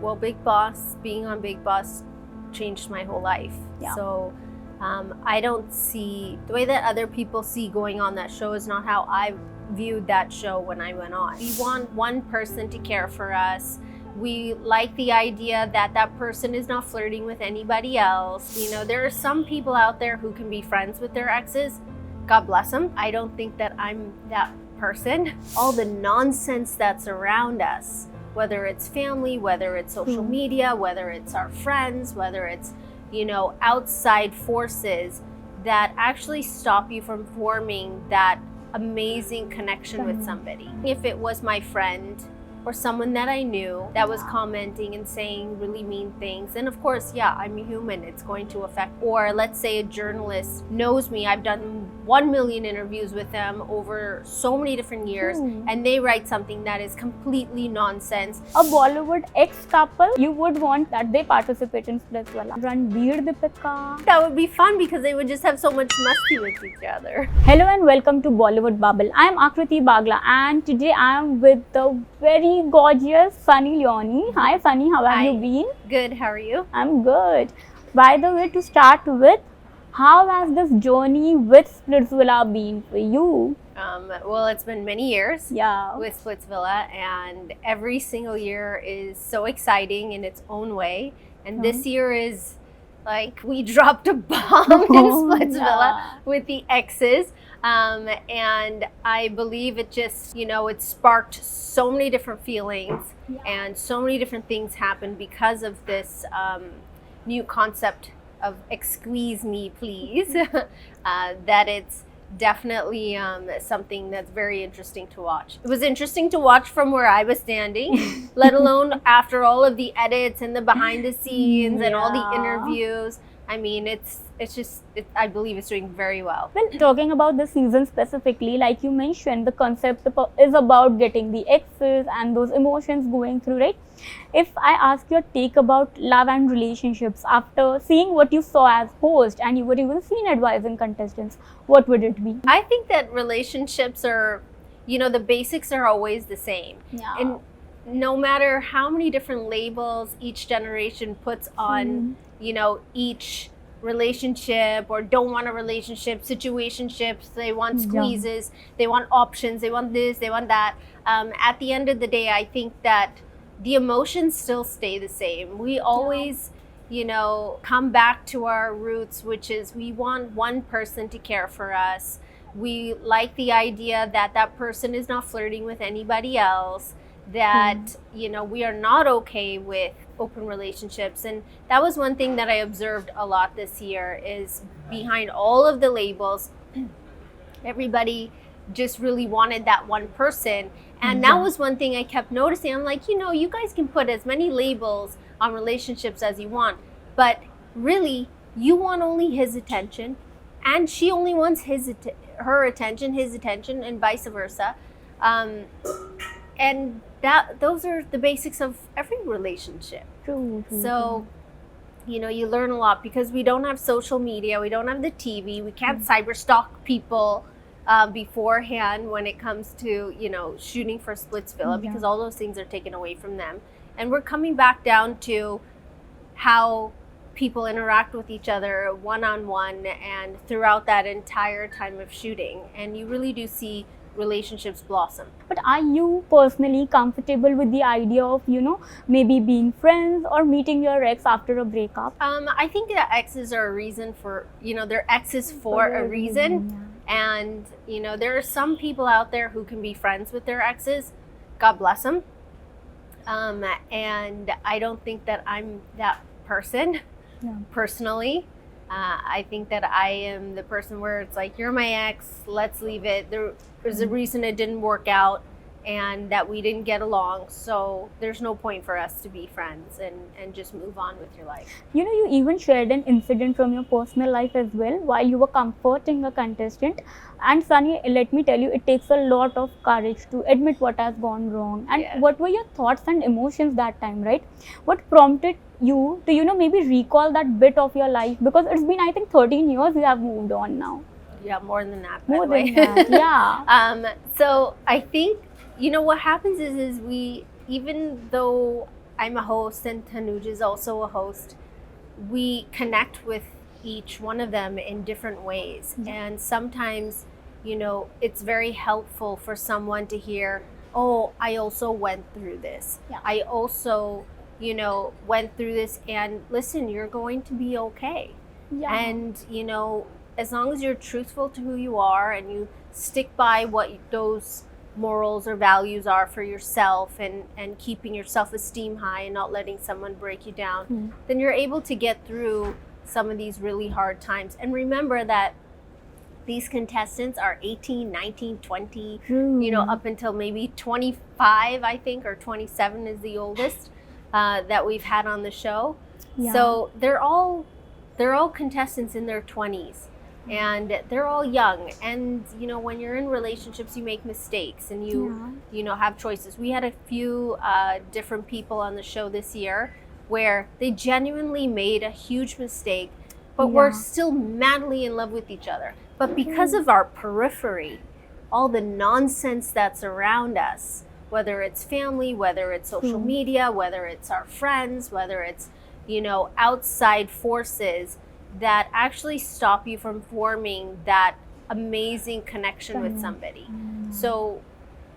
Well, being on Big Boss changed my whole life. Yeah. So I don't see the way that other people see going on that show is not how I viewed that show when I went on. We want one person to care for us. We like the idea that that person is not flirting with anybody else. You know, there are some people out there who can be friends with their exes. God bless them. I don't think that I'm that person. All the nonsense that's around us, whether it's family, whether it's social media, whether it's our friends, whether it's, you know, outside forces that actually stop you from forming that amazing connection with somebody. If it was my friend or someone that I knew that was commenting and saying really mean things, and of course, yeah, I'm a human, it's going to affect. Or let's say a journalist knows me, I've done 1 million interviews with them over so many different years, and they write something that is completely nonsense. A Bollywood ex-couple, you would want that they participate in Splitsvilla. Ranbir-Deepika. That would be fun because they would just have so much musty with each other. Hello and welcome to Bollywood Bubble. I am Aakruti Bagla and today I am with the very gorgeous Sunny Leone. Hi Sunny, how have you been? Good, how are you? I'm good. By the way, to start with, how has this journey with Splitsvilla been for you? Well, it's been many years with Splitsvilla, and every single year is so exciting in its own way. And this year is like we dropped a bomb in Splitsvilla with the exes. And I believe it just, you know, it sparked so many different feelings and so many different things happened because of this new concept of ExSqueeze Me Please, that it's definitely something that's very interesting to watch. It was interesting to watch from where I was standing, let alone after all of the edits and the behind the scenes and all the interviews. I mean, I believe it's doing very well. Well, talking about the season specifically, like you mentioned, the concept is about getting the exes and those emotions going through, right? If I ask your take about love and relationships after seeing what you saw as host and you were even seen advising contestants, what would it be? I think that relationships are, you know, the basics are always the same. Yeah. And no matter how many different labels each generation puts on, you know, each relationship or don't want a relationship, situationships, they want squeezes, they want options, they want this, they want that. At the end of the day, I think that the emotions still stay the same. We always, you know, come back to our roots, which is we want one person to care for us. We like the idea that that person is not flirting with anybody else, that, you know, we are not okay with open relationships. And that was one thing that I observed a lot this year is behind all of the labels, everybody just really wanted that one person. And that was one thing I kept noticing. I'm like, you know, you guys can put as many labels on relationships as you want, but really you want only his attention and she only wants her attention, his attention, and vice versa. And those are the basics of every relationship. True. So, you know, you learn a lot because we don't have social media, we don't have the TV, we can't cyber stalk people beforehand when it comes to, you know, shooting for Splitsvilla because all those things are taken away from them. And we're coming back down to how people interact with each other one-on-one and throughout that entire time of shooting. And you really do see relationships blossom. But are you personally comfortable with the idea of, you know, maybe being friends or meeting your ex after a breakup? I think that exes are a reason for, you know, they're exes for a reason. And, you know, there are some people out there who can be friends with their exes. God bless them. And I don't think that I'm that person personally. I think that I am the person where it's like, you're my ex, let's leave it. There's a reason it didn't work out and that we didn't get along. So there's no point for us to be friends and just move on with your life. You know, you even shared an incident from your personal life as well while you were comforting a contestant. And Sunny, let me tell you, it takes a lot of courage to admit what has gone wrong. And what were your thoughts and emotions that time, right? What prompted you to, you know, maybe recall that bit of your life? Because it's been, I think, 13 years you have moved on now. Yeah, more than that. More than that, yeah. So I think, you know, what happens is we, even though I'm a host and Tanuj is also a host, we connect with each one of them in different ways. And sometimes, it's very helpful for someone to hear, oh, I also went through this. I also, went through this, and listen, you're going to be okay. And, as long as you're truthful to who you are and you stick by what those morals or values are for yourself, and keeping your self-esteem high and not letting someone break you down, then you're able to get through some of these really hard times. And remember that these contestants are 18, 19, 20, up until maybe 25, I think, or 27 is the oldest that we've had on the show. So they're all contestants in their 20s. And they're all young, and when you're in relationships, you make mistakes, and you have choices. We had a few different people on the show this year where they genuinely made a huge mistake, but were still madly in love with each other. But because of our periphery, all the nonsense that's around us, whether it's family, whether it's social media, whether it's our friends, whether it's outside forces that actually stop you from forming that amazing connection with somebody. So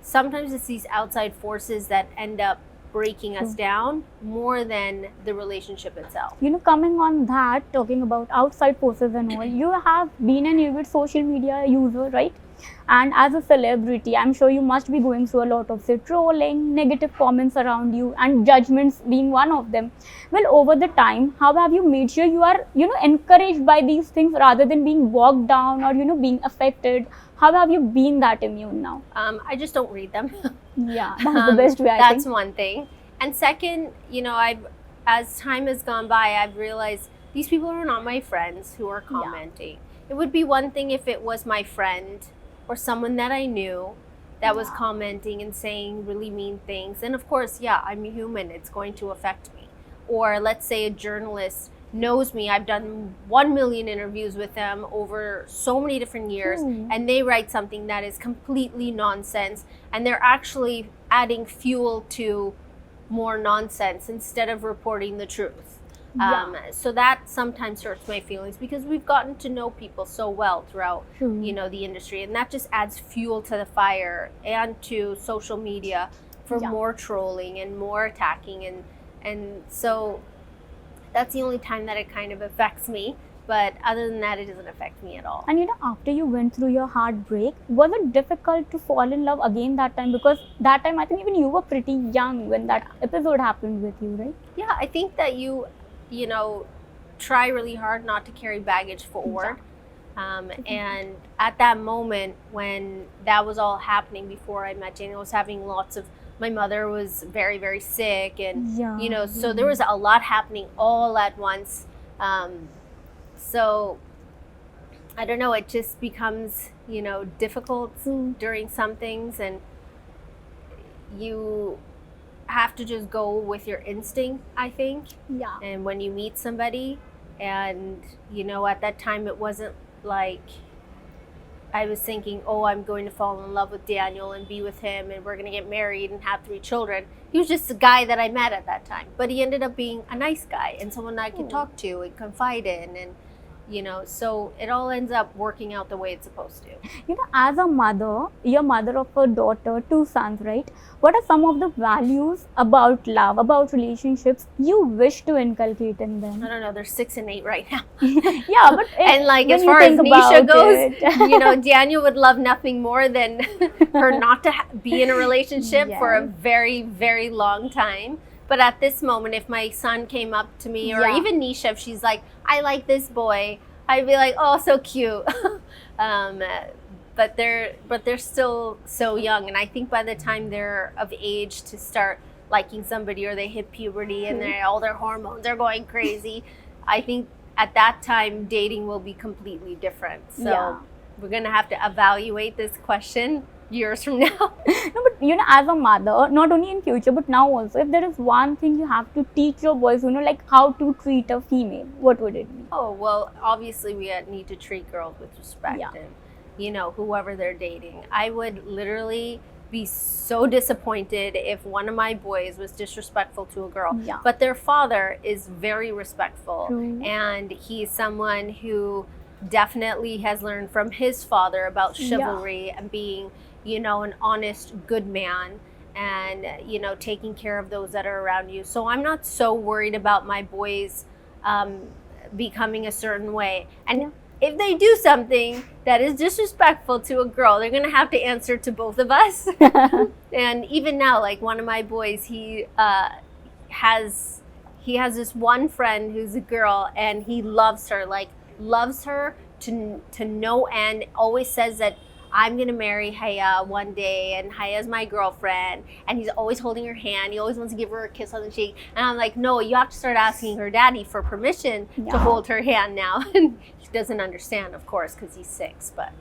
sometimes it's these outside forces that end up breaking us down more than the relationship itself. Coming on that, talking about outside forces and all, you have been an avid social media user, right? And as a celebrity, I'm sure you must be going through a lot of, say, trolling, negative comments around you, and judgments being one of them. Well, over the time, how have you made sure you are, encouraged by these things rather than being bogged down or, being affected? How have you been that immune now? I just don't read them. Yeah, that's the best way, I think. That's one thing. And second, as time has gone by, I've realized these people are not my friends who are commenting. It would be one thing if it was my friend or someone that I knew that was commenting and saying really mean things. And of course, I'm a human, it's going to affect me. Or let's say a journalist knows me, I've done 1 million interviews with them over so many different years, and they write something that is completely nonsense, and they're actually adding fuel to more nonsense instead of reporting the truth. So that sometimes hurts my feelings, because we've gotten to know people so well throughout the industry, and that just adds fuel to the fire and to social media for more trolling and more attacking, and so that's the only time that it kind of affects me. But other than that, it doesn't affect me at all. And after you went through your heartbreak, was it difficult to fall in love again that time? Because that time I think even you were pretty young when that episode happened with you, right? Yeah, I think that you try really hard not to carry baggage forward. And at that moment when that was all happening, before I met Jane, I was having my mother was very, very sick, and so there was a lot happening all at once. So I don't know, it just becomes, difficult during some things, and you have to just go with your instinct, I think. And when you meet somebody, and at that time it wasn't like I was thinking, oh, I'm going to fall in love with Daniel and be with him and we're going to get married and have 3 children. He was just a guy that I met at that time, but he ended up being a nice guy and someone I could talk to and confide in, and so it all ends up working out the way it's supposed to. As a mother, you're mother of a daughter, 2 sons, right? What are some of the values about love, about relationships you wish to inculcate in them? I don't know, they're 6 and 8 right now. But and as far as Nisha goes, Daniel would love nothing more than her not to be in a relationship for a very, very long time. But at this moment, if my son came up to me, or even Nisha, if she's like, I like this boy, I'd be like, oh, so cute. But they're still so young, and I think by the time they're of age to start liking somebody, or they hit puberty and all their hormones are going crazy, I think at that time dating will be completely different. So we're gonna have to evaluate this question years from now. No, but as a mother, not only in future but now also, if there is one thing you have to teach your boys, like how to treat a female, what would it be? Oh, well, obviously we need to treat girls with respect, and whoever they're dating. I would literally be so disappointed if one of my boys was disrespectful to a girl. Yeah. But their father is very respectful. True. And he's someone who definitely has learned from his father about chivalry and being, you know, an honest, good man, and, you know, taking care of those that are around you. So I'm not so worried about my boys becoming a certain way. And if they do something that is disrespectful to a girl, they're going to have to answer to both of us. And even now, like one of my boys, he has this one friend who's a girl, and he loves her, like loves her to no end, always says that I'm going to marry Haya one day, and Haya's my girlfriend, and he's always holding her hand. He always wants to give her a kiss on the cheek. And I'm like, no, you have to start asking her daddy for permission to hold her hand now. And he doesn't understand, of course, because he's 6, but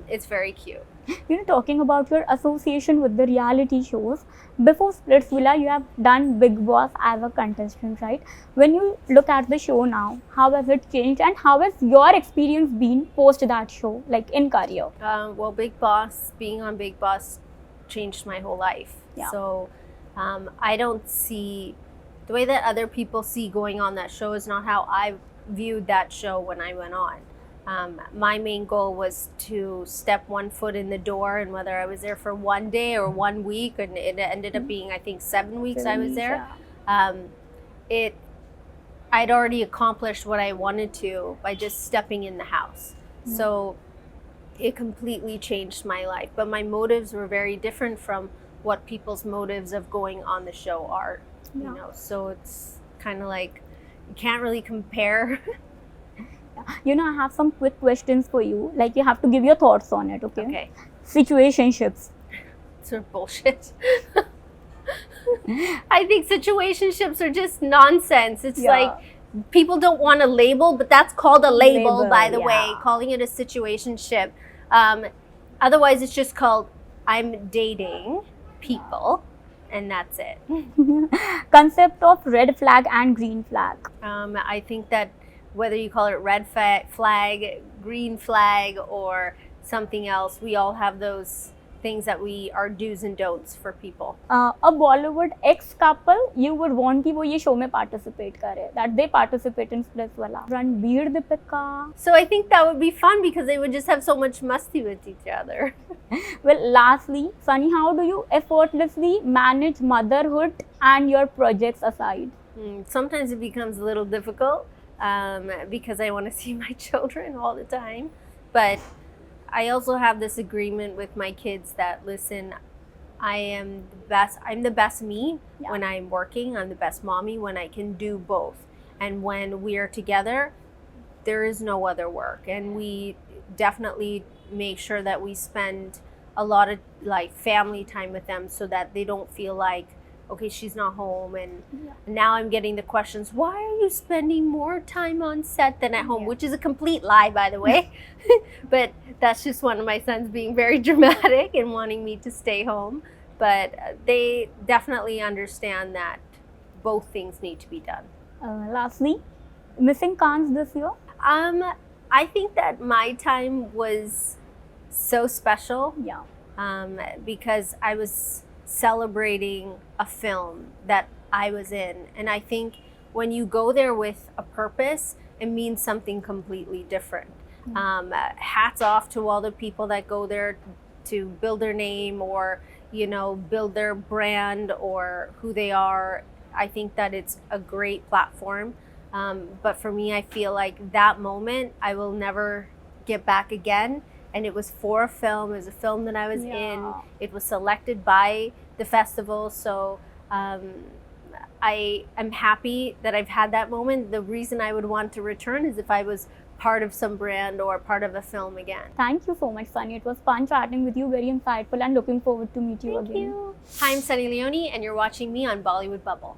it's very cute. You know, talking about your association with the reality shows, before Splitsvilla, you have done Big Boss as a contestant, right? When you look at the show now, how has it changed, and how has your experience been post that show, like in career? Well, Big Boss, being on Big Boss changed my whole life. Yeah. So I don't see, the way that other people see going on that show is not how I viewed that show when I went on. My main goal was to step one foot in the door, and whether I was there for 1 day or 1 week, and it ended up being, I think, 7 weeks I was there. I'd already accomplished what I wanted to by just stepping in the house. So it completely changed my life. But my motives were very different from what people's motives of going on the show are. You know, so it's kind of like you can't really compare. You know, I have some quick questions for you. Like, you have to give your thoughts on it, okay? Okay. Situationships. Sort of bullshit. I think situationships are just nonsense. It's like people don't want a label, but that's called a label by the way, calling it a situationship. Otherwise, it's just called I'm dating people, and that's it. Concept of red flag and green flag. I think that whether you call it red flag, green flag, or something else, we all have those things that we are do's and don'ts for people. A Bollywood ex couple you would want कि वो ये show में participate करे, that they participate in Splitsvilla. Ranbir-Deepika. So I think that would be fun because they would just have so much musty with each other. Well, lastly, Sunny, how do you effortlessly manage motherhood and your projects aside? Sometimes it becomes a little difficult because I want to see my children all the time. But I also have this agreement with my kids that, listen, I'm the best me when I'm working. I'm the best mommy when I can do both. And when we are together, there is no other work. And we definitely make sure that we spend a lot of like family time with them so that they don't feel like, okay, she's not home. And now I'm getting the questions, why are you spending more time on set than at home? Which is a complete lie, by the way. But that's just one of my sons being very dramatic and wanting me to stay home. But they definitely understand that both things need to be done. Lastly, missing cons this year? I think that my time was so special because I was celebrating a film that I was in. And I think when you go there with a purpose, it means something completely different. Hats off to all the people that go there to build their name or, you know, build their brand or who they are. I think that it's a great platform. But for me, I feel like that moment I will never get back again. And it was for a film. It was a film that I was in. It was selected by the festival. So I am happy that I've had that moment. The reason I would want to return is if I was part of some brand or part of a film again. Thank you so much, Sunny. It was fun chatting with you, very insightful, and looking forward to meet you again. Thank you. Hi, I'm Sunny Leone, and you're watching me on Bollywood Bubble.